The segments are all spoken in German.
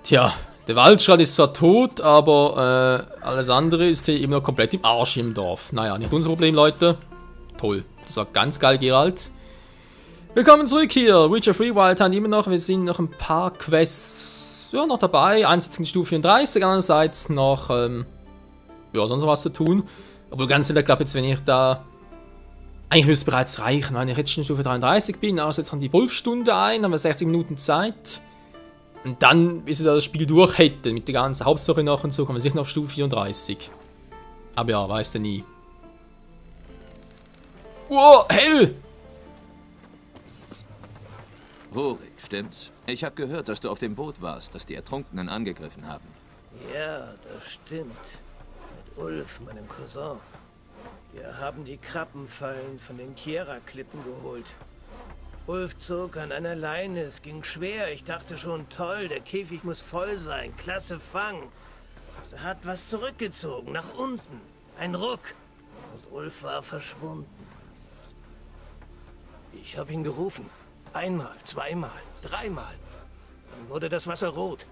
Tja, der Waldschrat ist zwar tot, aber alles andere ist hier immer noch komplett im Arsch im Dorf. Naja, nicht unser Problem, Leute. Toll. Das war ganz geil, Geralt. Willkommen zurück hier. Witcher 3 Wild Hunt immer noch. Wir sind noch ein paar Quests noch dabei. Einerseits in Stufe 34, andererseits noch sonst was zu tun. Obwohl ganz ehrlich, ich glaube jetzt, wenn ich da... Eigentlich müsste es bereits reichen, wenn ich jetzt schon in Stufe 33 bin. Also jetzt haben die Wolfstunde ein, haben wir 60 Minuten Zeit. Und dann, bis ich das Spiel durch hätte, mit der ganzen Hauptstory nach und so, kommen wir sicher noch auf Stufe 34. Aber ja, weißt du nie. Wow, hell! Rurik, stimmt's? Ich habe gehört, dass du auf dem Boot warst, das die Ertrunkenen angegriffen haben. Ja, das stimmt. Mit Ulf, meinem Cousin. Wir haben die Krabbenfallen von den Kiera-Klippen geholt. Ulf zog an einer Leine, es ging schwer. Ich dachte schon, toll, der Käfig muss voll sein. Klasse Fang. Da hat was zurückgezogen, nach unten. Ein Ruck. Und Ulf war verschwunden. Ich habe ihn gerufen. Einmal, zweimal, dreimal. Dann wurde das Wasser rot.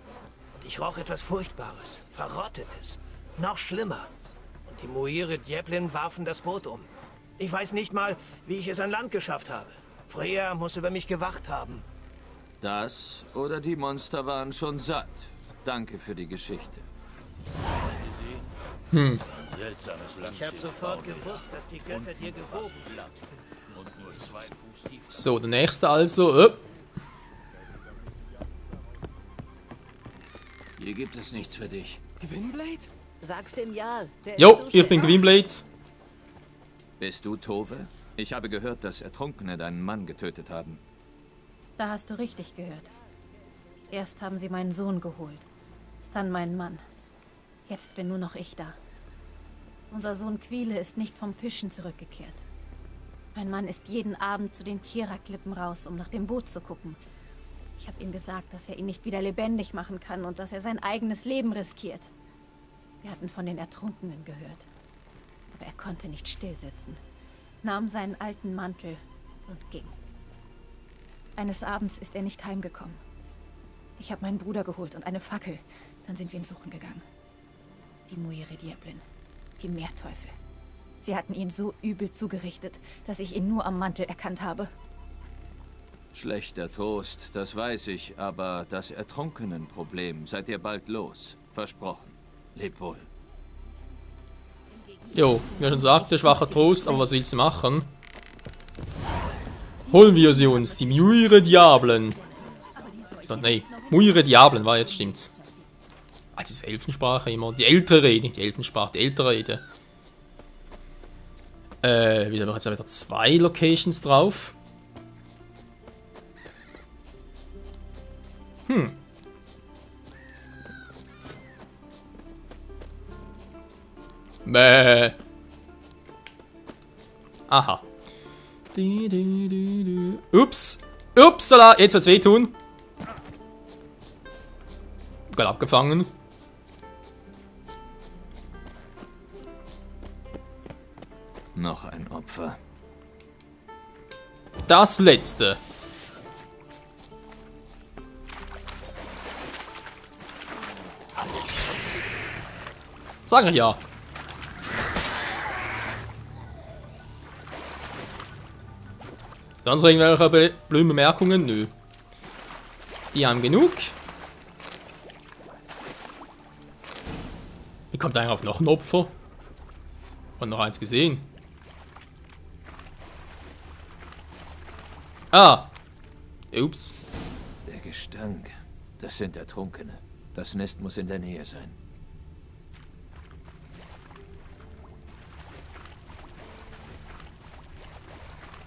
Und ich roch etwas Furchtbares, Verrottetes. Noch schlimmer. Und die Moire Djeblin warfen das Boot um. Ich weiß nicht mal, wie ich es an Land geschafft habe. Freya muss über mich gewacht haben. Das oder die Monster waren schon satt. Danke für die Geschichte. Ich habe sofort gewusst, dass die Götter dir gewogen sind. So, der nächste also. Hier gibt es nichts für dich. Gwynblade? Sag's dem Jarl. Jo, ich bin Gwynblade. Bist du Tove? Ich habe gehört, dass Ertrunkene deinen Mann getötet haben. Da hast du richtig gehört. Erst haben sie meinen Sohn geholt, dann meinen Mann. Jetzt bin nur noch ich da. Unser Sohn Quile ist nicht vom Fischen zurückgekehrt. Mein Mann ist jeden Abend zu den Kiera-Klippen raus, um nach dem Boot zu gucken. Ich habe ihm gesagt, dass er ihn nicht wieder lebendig machen kann und dass er sein eigenes Leben riskiert. Wir hatten von den Ertrunkenen gehört. Aber er konnte nicht stillsitzen, nahm seinen alten Mantel und ging. Eines Abends ist er nicht heimgekommen. Ich habe meinen Bruder geholt und eine Fackel. Dann sind wir ihn suchen gegangen. Die Moire Djeblin, die Meerteufel. Sie hatten ihn so übel zugerichtet, dass ich ihn nur am Mantel erkannt habe. Schlechter Toast, das weiß ich, aber das Ertrunkenenproblem seid ihr bald los. Versprochen. Leb wohl. Jo, wie er schon sagte, schwacher Trost, aber was willst du machen? Holen wir sie uns, die Moire Diablen. Nee, Moire Diablen war jetzt, stimmt's. Ah, diese Elfensprache immer. Die ältere Rede, die Elfensprache, die ältere Rede. Wir haben jetzt wieder 2 Locations drauf. Bäh. Aha. Ups. Upsala, jetzt wird's wehtun. Geil abgefangen. Noch ein Opfer. Das letzte. Sag ich ja. Sonst irgendwelche blöden Bemerkungen? Nö. Die haben genug. Wie kommt eigentlich auf noch ein Opfer? Und noch eins gesehen. Ah. Ups. Der Gestank. Das sind Ertrunkene. Das Nest muss in der Nähe sein.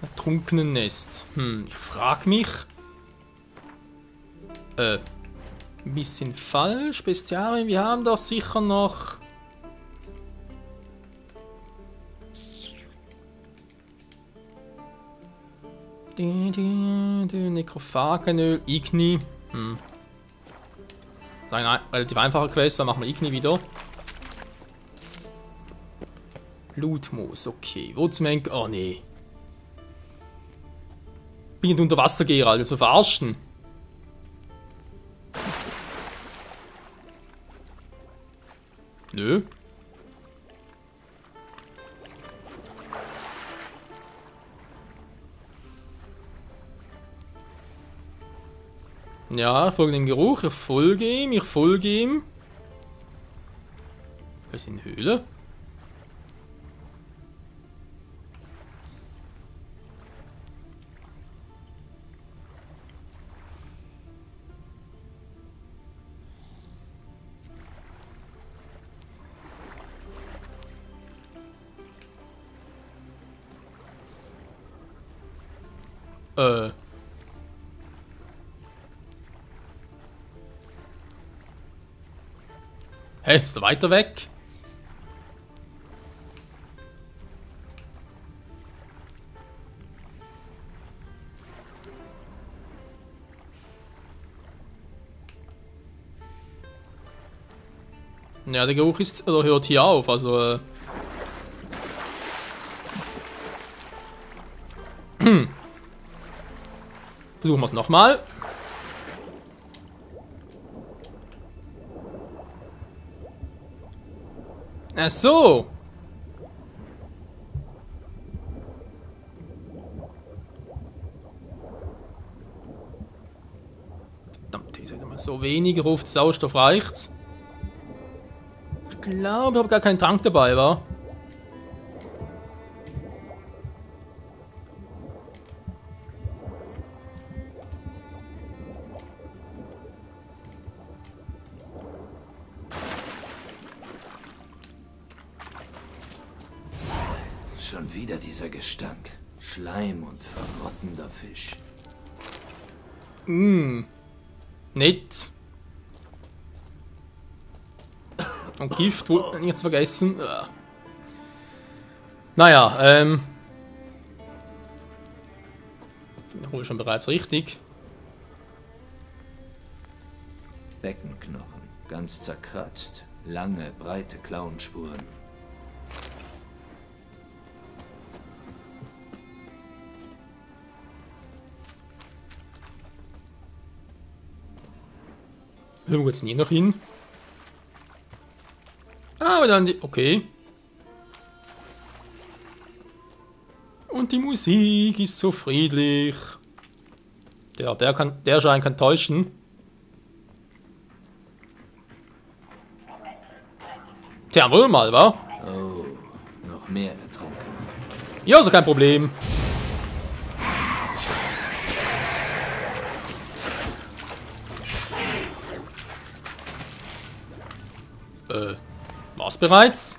Ertrunkenen Nest. Ich frag mich. Ein bisschen falsch. Bestiarien, wir haben doch sicher noch. Nekrophagenöl, Igni. Eine relativ einfache Quest, dann machen wir Igni wieder. Blutmoos, okay. Wo zum Henker? Oh nee. Bin ich unter Wasser, Geralt, jetzt mal verarschen. Nö. Ja, ich folge dem Geruch, ich folge ihm, Wir sind in Höhle. Hä, ist er weiter weg? Ja, der Geruch ist, oder hört hier auf, also versuchen wir es nochmal. Ach so. Verdammt, hier ist halt immer so wenig, ruft Sauerstoff reicht's. Ich glaube, ich habe gar keinen Trank dabei, war. Schon wieder dieser Gestank. Schleim und verrottender Fisch. Nett. Und Gift, nichts vergessen. Naja, ich hole schon bereits richtig. Beckenknochen, ganz zerkratzt. Lange, breite Klauenspuren. Wo geht's nie noch hin? Aber dann die. Okay. Und die Musik ist so friedlich. Der Schein kann täuschen. Tja, wohl mal, wa? Oh, noch mehr ertrunken. Ja, ist kein Problem. War's bereits?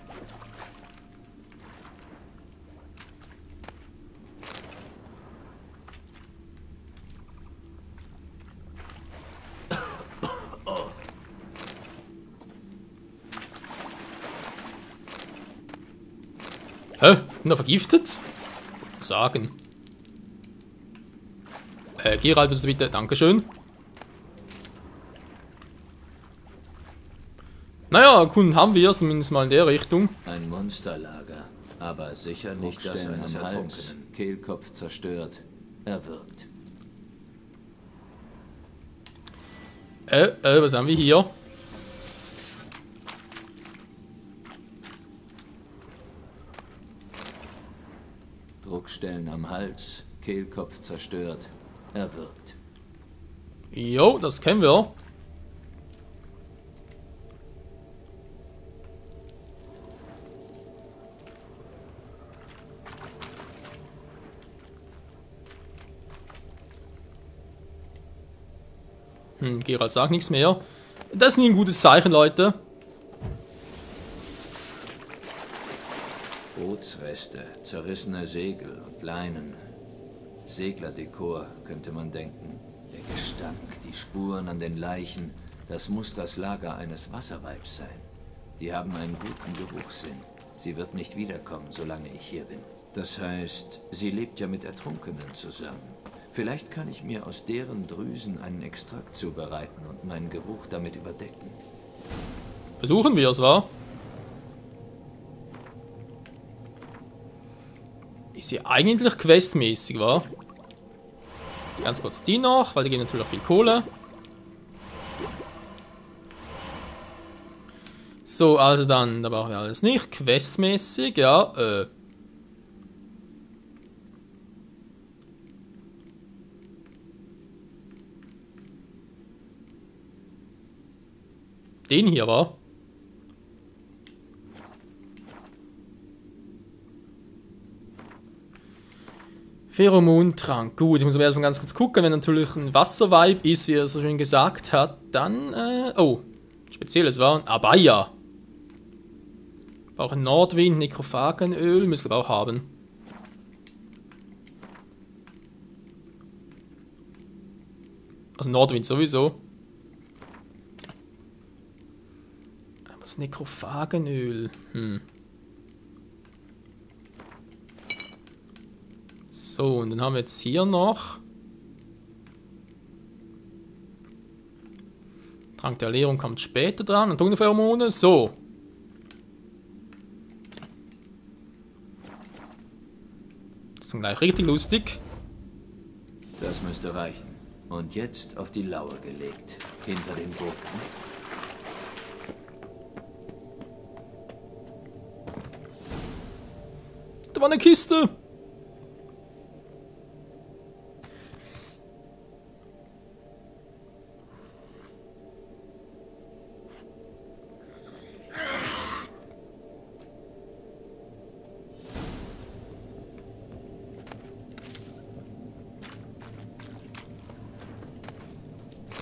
Hä? Bin er vergiftet? Sagen. Geralt, willst du bitte? Dankeschön. Naja, Kunden haben wir zumindest mal in der Richtung. Ein Monsterlager, aber sicher nicht das eines Ertrunkenen. Kehlkopf zerstört, erwürgt. Was haben wir hier? Druckstellen am Hals, Kehlkopf zerstört, erwürgt. Jo, das kennen wir. Geralt sagt nichts mehr. Das ist nie ein gutes Zeichen, Leute. Bootsreste, zerrissene Segel und Leinen. Seglerdekor, könnte man denken. Der Gestank, die Spuren an den Leichen, das muss das Lager eines Wasserweibs sein. Die haben einen guten Geruchssinn. Sie wird nicht wiederkommen, solange ich hier bin. Das heißt, sie lebt ja mit Ertrunkenen zusammen. Vielleicht kann ich mir aus deren Drüsen einen Extrakt zubereiten und meinen Geruch damit überdecken. Versuchen wir es, wa? Ist sie eigentlich questmäßig, wa? Ganz kurz die noch, weil die gehen natürlich auch viel Kohle. So, also dann, da brauchen wir alles nicht. Questmäßig, ja, Den hier war. Pheromontrank. Gut, ich muss aber erstmal ganz kurz gucken. Wenn natürlich ein Wasservibe ist, wie er so schön gesagt hat, dann, oh, spezielles war Abaya. Brauchen Nordwind, Nekrophagenöl, müssen wir auch haben. Also Nordwind sowieso. Aber das Nekrophagenöl, So, und dann haben wir jetzt hier noch Trank der Ernährung kommt später dran. Und Pheromone. So. Das ist dann gleich richtig lustig. Das müsste reichen. Und jetzt auf die Lauer gelegt. Hinter den Gurken. Da war eine Kiste.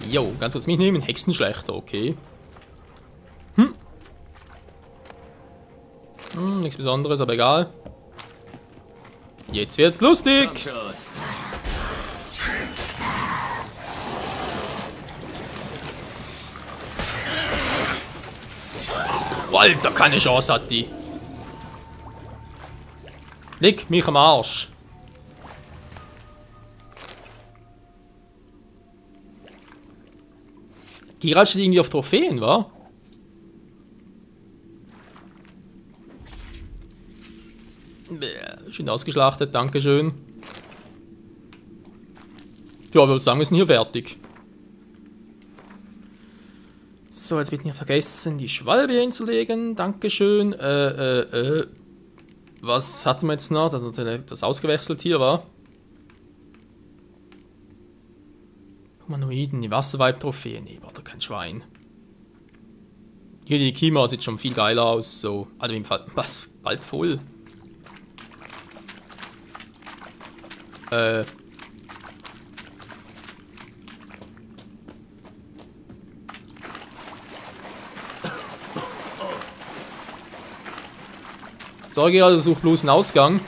Jo, ganz kurz mitnehmen. Hexenschlechter, okay. Nichts Besonderes, aber egal. Jetzt wird's lustig. Alter, keine Chance hat die. Leg mich am Arsch. Geralt steht irgendwie auf Trophäen, wa? Schön ausgeschlachtet, dankeschön. Ja, ich würde sagen, wir sind hier fertig. So, jetzt wird nicht vergessen, die Schwalbe hinzulegen. Dankeschön. Was hatten wir jetzt noch? Das ausgewechselt hier, war? Humanoiden, die Wasserweib-Trophäe. Nee, warte, kein Schwein. Hier die Kima sieht schon viel geiler aus. So, also im Fall, was? Bald voll. Sorge, also such bloß einen Ausgang.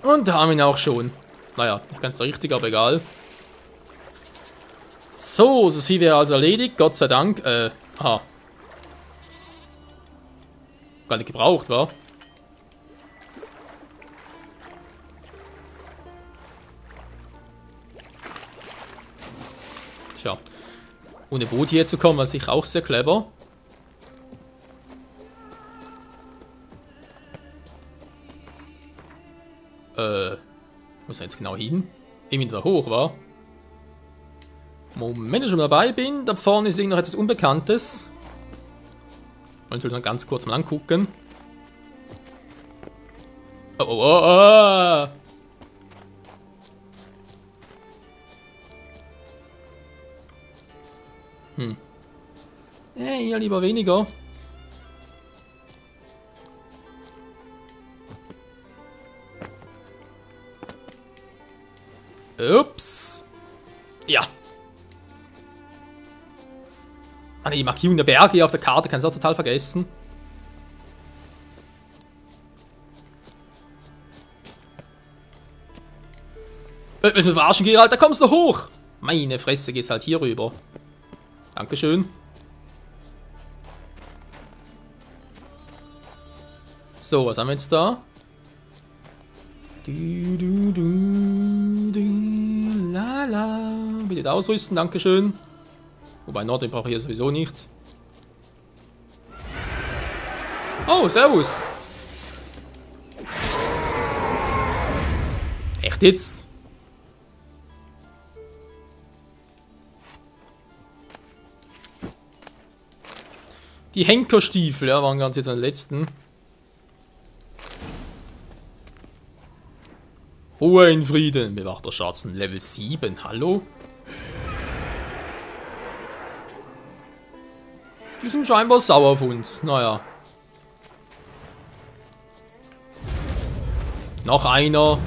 Und da haben wir ihn auch schon. Naja, nicht ganz der richtige, aber egal. So, das Vieh wäre also erledigt, Gott sei Dank. Aha. Gar nicht gebraucht, wa? Tja. Ohne Boot hier zu kommen, war sicher auch sehr clever. Muss jetzt genau hin? Irgendwie da hoch, wa? Moment, wenn ich schon dabei bin, da vorne ist noch etwas Unbekanntes. Ich will noch ganz kurz mal angucken. Oh, oh, oh, oh. Hier lieber weniger. Ups. Ja. Die Markierung der Berge hier auf der Karte kannst du auch total vergessen. Willst du mich verarschen, Geralt? Da kommst du hoch! Meine Fresse, gehst halt hier rüber. Dankeschön. So, was haben wir jetzt da? Lala. Bitte ausrüsten, dankeschön. Wobei Nordwind brauche ich hier sowieso nichts. Oh, servus. Echt jetzt? Die Henkerstiefel, ja, waren ganz jetzt an den letzten. Ruhe in Frieden, bewachter Schatzen, Level 7, hallo? Die sind scheinbar sauer auf uns, naja. Noch einer.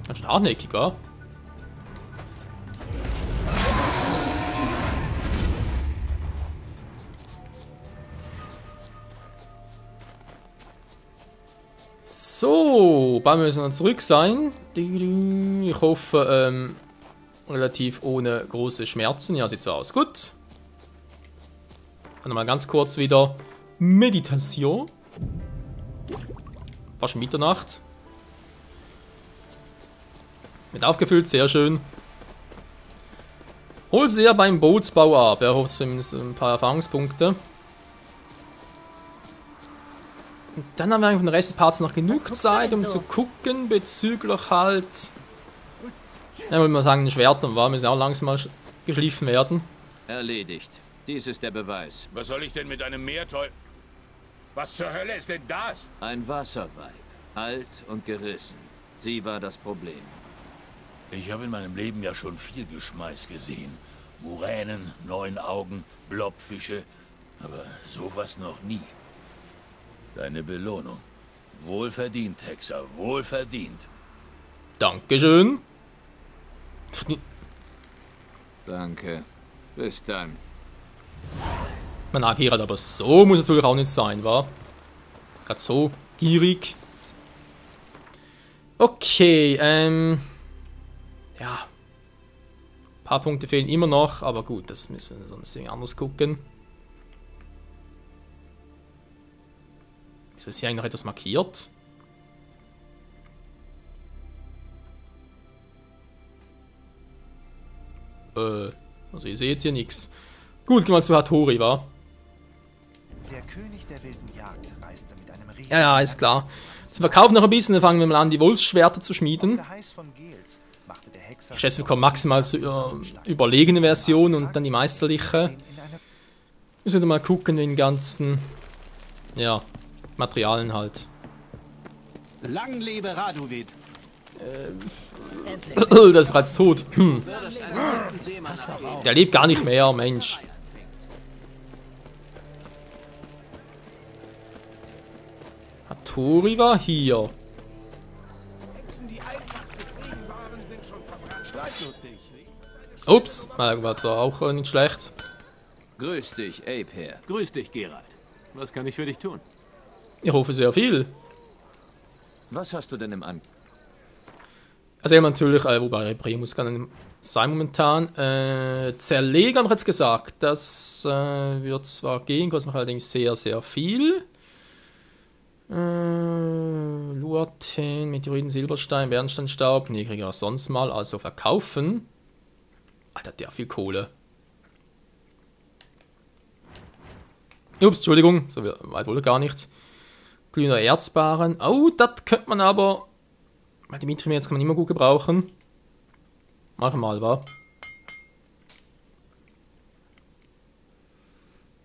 Ganz schön hartnäckig, wa? So, bald müssen wir zurück sein. Ich hoffe, relativ ohne große Schmerzen. Ja, sieht so aus. Gut. Dann mal ganz kurz wieder Meditation. War schon Mitternacht. Mit aufgefüllt, sehr schön. Hol sie ja beim Bootsbau ab. Er hofft zumindest ein paar Erfahrungspunkte. Und dann haben wir eigentlich von den Rest des Parts noch genug Zeit, um zu gucken bezüglich halt. Ja, würde man sagen, den Schwertern war, müssen auch langsam mal geschliffen werden. Erledigt. Dies ist der Beweis. Was soll ich denn mit einem Meerteufel? Was zur Hölle ist denn das? Ein Wasserweib. Alt und gerissen. Sie war das Problem. Ich habe in meinem Leben ja schon viel Geschmeiß gesehen. Muränen, 9 Augen, Blobfische. Aber sowas noch nie. Deine Belohnung. Wohlverdient, Hexer. Wohlverdient. Dankeschön. Danke. Bis dann. Man agiert aber so, muss es natürlich auch nicht sein, wa? Gerade so gierig. Okay, ja. Ein paar Punkte fehlen immer noch, aber gut, das müssen wir sonst irgendwie anders gucken. Wieso ist hier eigentlich noch etwas markiert? Also ich sehe jetzt hier nichts. Gut, gehen wir mal zu Hattori, wa? Der König der wilden Jagd reiste mit einem Riesen. Ja, ist klar. Sie verkaufen noch ein bisschen, dann fangen wir mal an, die Wolfsschwerter zu schmieden. Ich schätze, wir kommen maximal zur überlegenen Version und dann die meisterliche. Müssen wir mal gucken, den ganzen, ja, Materialien halt. Lang lebe Raduvid. Der ist bereits tot. Der lebt gar nicht mehr, Mensch. Hattori war hier. Ups, war zwar auch nicht schlecht. Grüß dich, Ape. Grüß dich, Geralt. Was kann ich für dich tun? Ich hoffe sehr viel. Was hast du denn im An... Also natürlich, wobei Primus kann nicht sein momentan. Zerleger haben wir jetzt gesagt. Das wird zwar gehen, kostet mich allerdings sehr, sehr viel. Luaten, Meteoriten, Silberstein, Bernsteinstaub. Nee, kriege ich auch sonst mal. Also verkaufen. Alter, der viel Kohle. Ups, Entschuldigung. So weit wohl gar nicht. Glühender Erzbarren. Oh, das könnte man aber... Die Mithril-Erz kann man immer gut gebrauchen. Machen wir mal, wa?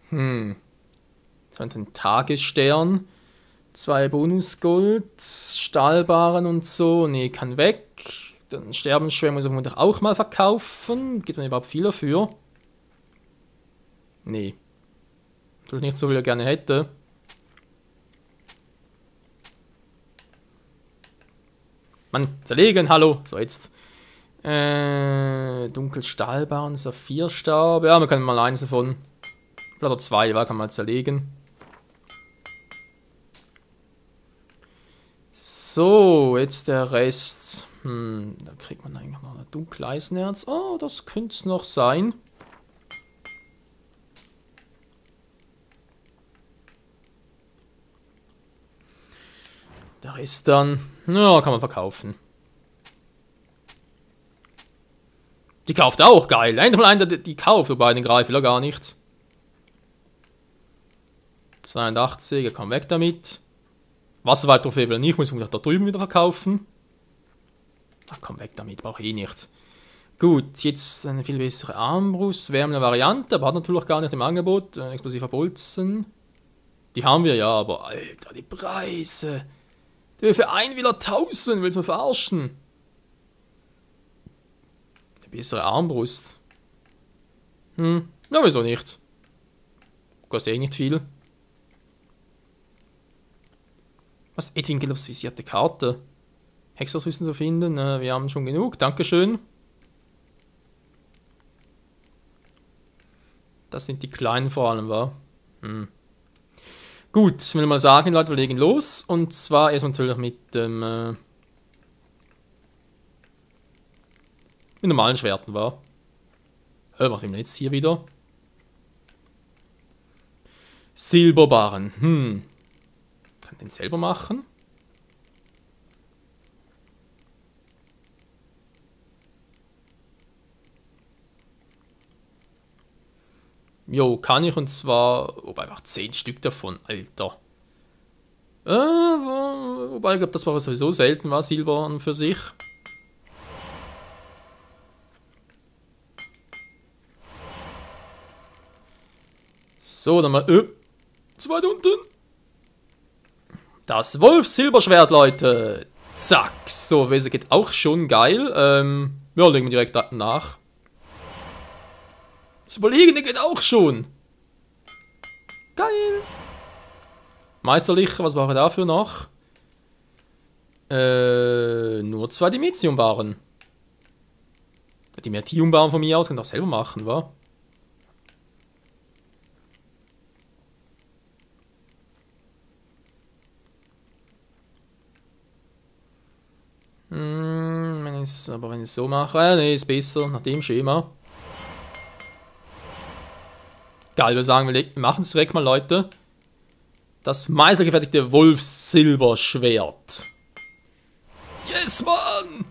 So ein Tagesstern. 2 Bonusgold. Stahlbarren und so. Nee, kann weg. Dann Sterbenschwert muss ich vermutlich auch mal verkaufen. Gibt man überhaupt viel dafür? Nee. Natürlich nicht so, wie er gerne hätte. Mann, zerlegen, hallo. So, jetzt. Dunkelstahlbarren, Saphirstaub. Ja, wir können mal eins davon. Oder 2, kann man mal zerlegen. So, jetzt der Rest. Da kriegt man eigentlich noch ein Dunkeleisenerz. Oh, das könnte es noch sein. Der Rest dann. Ja, kann man verkaufen. Die kauft auch, geil. Endlich mal einer, die kauft, wobei den greife ich ja gar nicht. 82, komm weg damit. Wasserwald-Trophäe will er nicht, muss ich da drüben wieder verkaufen. Ach komm, weg damit, brauche ich eh nicht. Gut, jetzt eine viel bessere Armbrust. Wäre eine Variante, aber hat natürlich gar nicht im Angebot. Explosiver Bolzen. Die haben wir ja, aber Alter, die Preise. Der will für einen wieder 1000, willst du mich verarschen? Eine bessere Armbrust. Na, wieso nicht? Kostet eh nicht viel. Was? Edwin Gelofs visierte Karte. Hexerwissen zu finden, wir haben schon genug, dankeschön. Das sind die kleinen vor allem, wa? Gut, ich will mal sagen, Leute, wir legen los. Und zwar erst natürlich mit dem mit normalen Schwerten, wa? Was haben wir jetzt hier wieder? Silberbarren. Kann den selber machen? Jo, kann ich, und zwar, wobei einfach 10 Stück davon, Alter. Wobei, ich glaube, das war sowieso selten, war Silber an für sich. So, dann mal, zu weit unten. Das Wolfs-Silberschwert, Leute. Zack. So, Wese geht auch schon geil. Ja, legen wir direkt nach. Das Überlegene geht auch schon. Geil. Meisterliche, was war dafür noch? Nur 2 Dimension-Baren. Die Mertium-Baren von mir aus, kann ich auch selber machen, wa? Aber wenn ich es so mache, ne, ist besser, nach dem Schema. Geil, wir sagen, wir machen es direkt mal, Leute. Das meistergefertigte Wolfs-Silberschwert. Yes, Mann!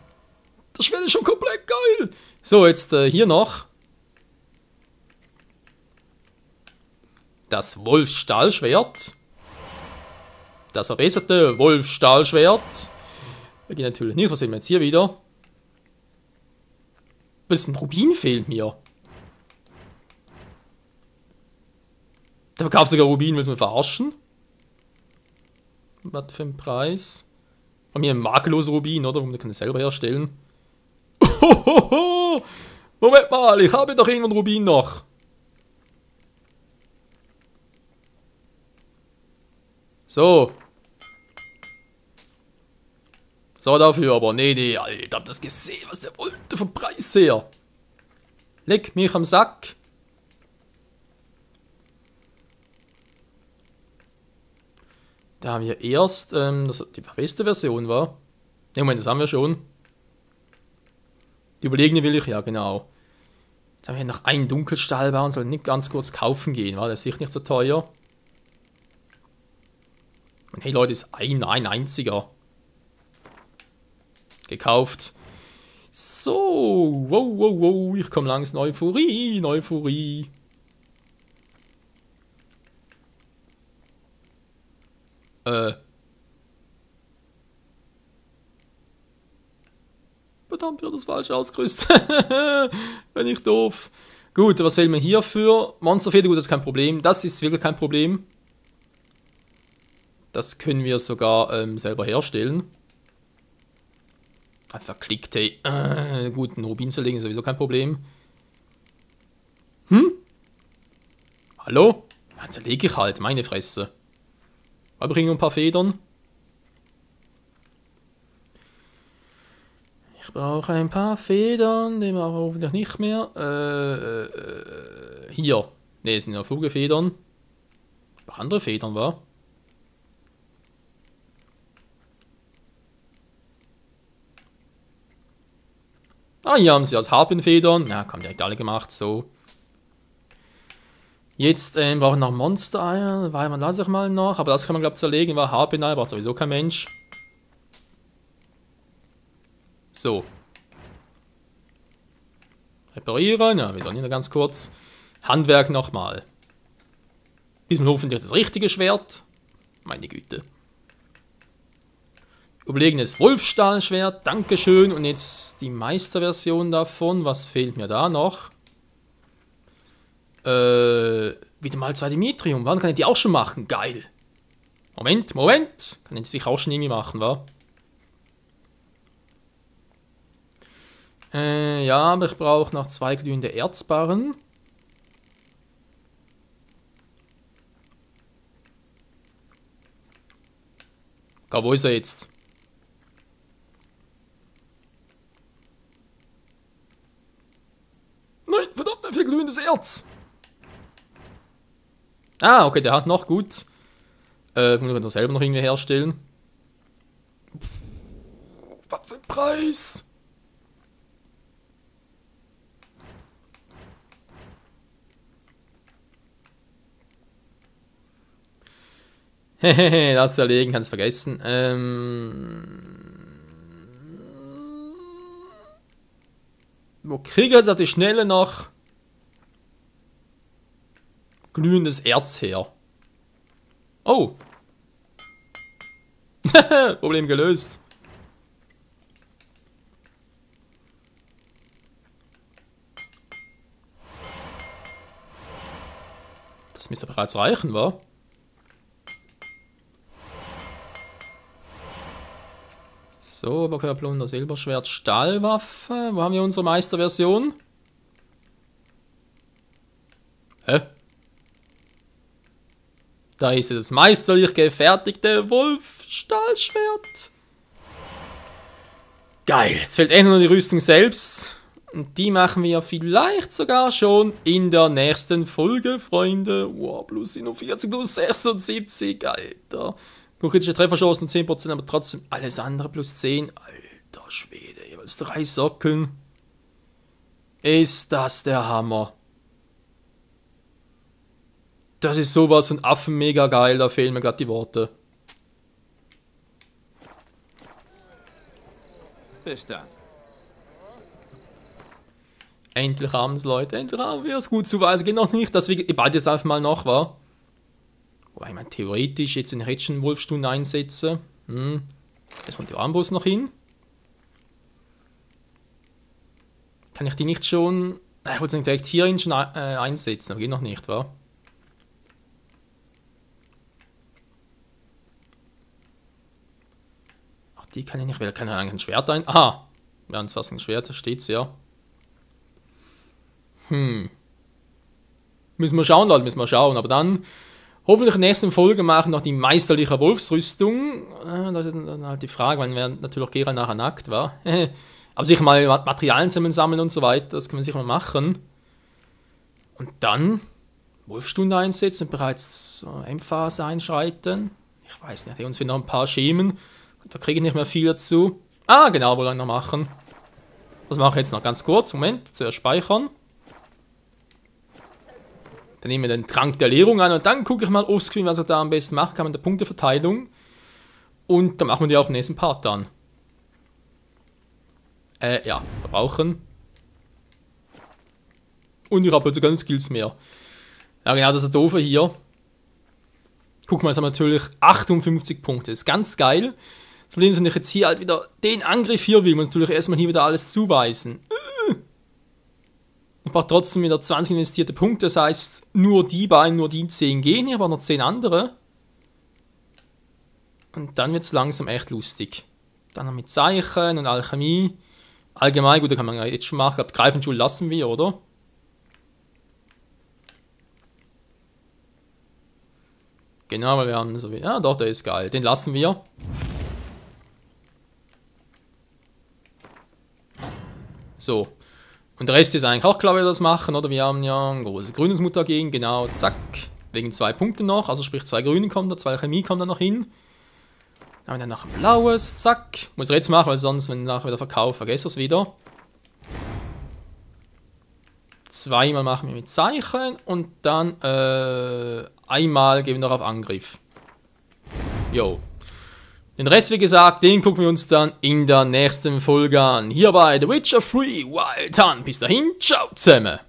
Das Schwert ist schon komplett geil. So, jetzt hier noch. Das Wolfs-Stahlschwert. Das verbesserte Wolfs-Stahlschwert. Da geht natürlich nicht, was sehen wir jetzt hier wieder? Was ist ein Rubin fehlt mir? Der verkauft sogar Rubin, willst du mich verarschen? Was für ein Preis? Bei mir ein makelloser Rubin, oder? Warum kann ich selber herstellen? Ohohoho! Moment mal, ich habe doch irgendeinen Rubin noch. So. So dafür, aber nee, Alter, habt das gesehen, was der wollte vom Preis her? Leck mich am Sack. Da haben wir erst, das die beste Version war. Ne, Moment, das haben wir schon. Die überlegene will ich, ja genau. Jetzt haben wir noch einen Dunkelstahlbaren, soll nicht ganz kurz kaufen gehen, war der ist sicher nicht so teuer. Und hey Leute, ist ein einziger. Gekauft. So, wow, ich komme langsam Euphorie. Verdammt, wird das falsch ausgerüstet. Bin ich doof. Gut, was fehlt mir hierfür? Monsterfeder, gut, das ist kein Problem. Das ist wirklich kein Problem. Das können wir sogar selber herstellen. Verklickt, hey. Gut, einen Rubin zu legen ist sowieso kein Problem. Hallo? Dann zerlege ich halt, meine Fresse. Aber bringen ein paar Federn. Ich brauche ein paar Federn, die brauche ich hoffentlich nicht mehr. Hier. Ne, es sind ja Flugefedern. Noch andere Federn, wa? Ah, hier haben sie als Harpenfedern. Ja, haben direkt alle gemacht, so. Jetzt brauchen wir noch Monster-Eier. Weil man lasse ich mal noch. Aber das kann man, glaube ich, zerlegen. War Harpenei, braucht sowieso kein Mensch. So. Reparieren. Ja, wir sollen hier ganz kurz. Handwerk nochmal. Diesmal hoffentlich das richtige Schwert. Meine Güte. Überlegenes Wolfstahlschwert, dankeschön. Und jetzt die Meisterversion davon. Was fehlt mir da noch? Wieder mal 2 Dimitrium. Wann kann ich die auch schon machen? Geil. Moment. Kann ich die sicher auch schon irgendwie machen, wa? Ja, aber ich brauche noch 2 glühende Erzbarren. Wo ist er jetzt? Nein, verdammt, mir viel glühendes Erz. Ah, okay, der hat noch gut. Wir können das selber noch irgendwie herstellen. Was für ein Preis! Hehehe, das erlegen, kannst vergessen. Wo kriege ich jetzt auf die Schnelle noch glühendes Erz her? Oh! Problem gelöst. Das müsste bereits reichen, wa? So, Oberkörperplunder, Silberschwert, Stahlwaffe. Wo haben wir unsere Meisterversion? Hä? Da ist das meisterlich gefertigte Wolfstahlschwert. Geil, jetzt fehlt nur die Rüstung selbst. Und die machen wir vielleicht sogar schon in der nächsten Folge, Freunde. Wow, plus 47, plus 76, Alter. Kritische Trefferchance nur 10%, aber trotzdem alles andere plus 10. Alter Schwede, jeweils 3 Sockeln. Ist das der Hammer. Das ist sowas von Affen mega geil, da fehlen mir gerade die Worte. Bis dann. Endlich haben es, Leute, endlich haben wir es. Gut zu weisen geht noch nicht, dass wir bald jetzt einfach mal noch war. Wobei, ich meine, theoretisch jetzt in Rätschen Wolfstunde einsetze. Jetzt kommt die Armbrust noch hin. Kann ich die nicht schon... Ich wollte sie direkt hierhin schon einsetzen, aber geht noch nicht, wa? Ach, die kann ich nicht, weil kann ich eigentlich ein Schwert ein... Aha! Ja, das fast ein Schwert, da steht's ja. Müssen wir schauen, Leute, müssen wir schauen, aber dann... Hoffentlich in der nächsten Folge machen noch die meisterliche Wolfsrüstung. Da ist dann halt die Frage, wann wir natürlich auch Geralt nachher nackt war. Aber sicher mal Materialien sammeln und so weiter, das können wir sicher mal machen. Und dann Wolfstunde einsetzen und bereits Endphase einschreiten. Ich weiß nicht, uns fehlen noch ein paar Schemen. Da kriege ich nicht mehr viel dazu. Ah, genau, wollen wir noch machen. Das mache ich jetzt noch ganz kurz. Moment, zuerst speichern. Dann nehmen wir den Trank der Leerung an und dann gucke ich mal offscreen, was ich da am besten machen kann mit der Punkteverteilung. Und dann machen wir die auch im nächsten Part dann. Ja, verbrauchen. Und ich habe heute keine Skills mehr. Ja genau, das ist der Doofe hier. Guck mal, jetzt haben wir natürlich 58 Punkte. Das ist ganz geil. Das Problem ist, wenn ich jetzt hier halt wieder den Angriff hier will, muss ich natürlich erstmal hier wieder alles zuweisen. Ich brauche trotzdem wieder 20 investierte Punkte, das heißt, nur die 10 gehen, hier aber noch 10 andere. Und dann wird es langsam echt lustig. Dann noch mit Zeichen und Alchemie. Allgemein, gut, da kann man ja jetzt schon machen, ich glaube, Greifenschule lassen wir, oder? Genau, weil wir haben so wie, ja doch, der ist geil, den lassen wir. So. Und der Rest ist eigentlich auch klar, wie wir das machen, oder? Wir haben ja ein großes grünes Mutagen, genau, zack. Wegen 2 Punkten noch, also sprich 2 grüne kommen da, 2 Chemie kommen da noch hin. Dann haben wir dann noch ein blaues, zack. Muss ich jetzt machen, weil sonst, wenn ich nachher wieder verkaufe, vergesse ich es wieder. Zweimal machen wir mit Zeichen und dann einmal gehen wir noch auf Angriff. Jo. Den Rest, wie gesagt, den gucken wir uns dann in der nächsten Folge an. Hier bei The Witcher 3 Wild Hunt. Bis dahin, ciao zusammen.